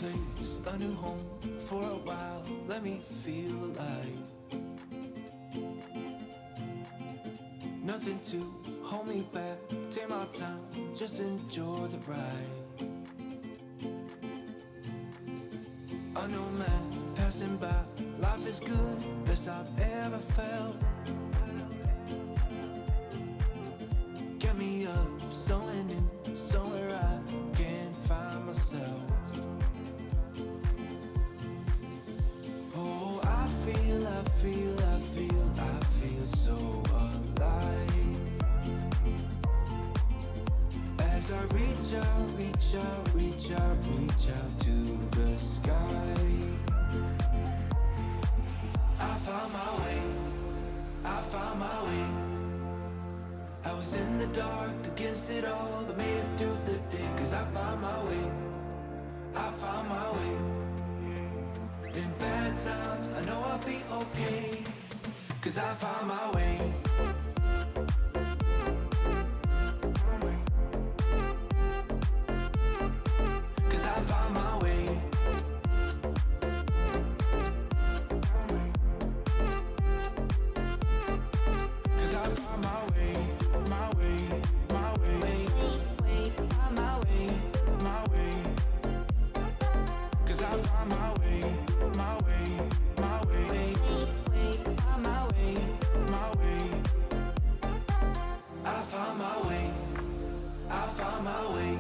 place, a new home for a while. Let me feel alive. Nothing to hold me back. Take my time, just enjoy the ride. Unknown man passing by. Life is good, best I've ever felt. Get me up, somewhere new, somewhere I can find myself. Oh, I feel so alive. As I reach out to the sky. I found my way. I was in the dark against it all, but made it through the day. Cause I found my way. In bad times, I know I'll be okay. Cause I found my way. Cause I found my way. Cause I found my way. My way. Cause I found my way. My way.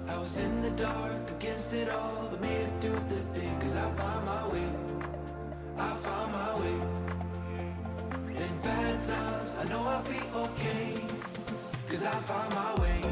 I was in the dark against it all, but made it through the day. Cause I found my way. In bad times, I know I'll be okay. Cause I found my way.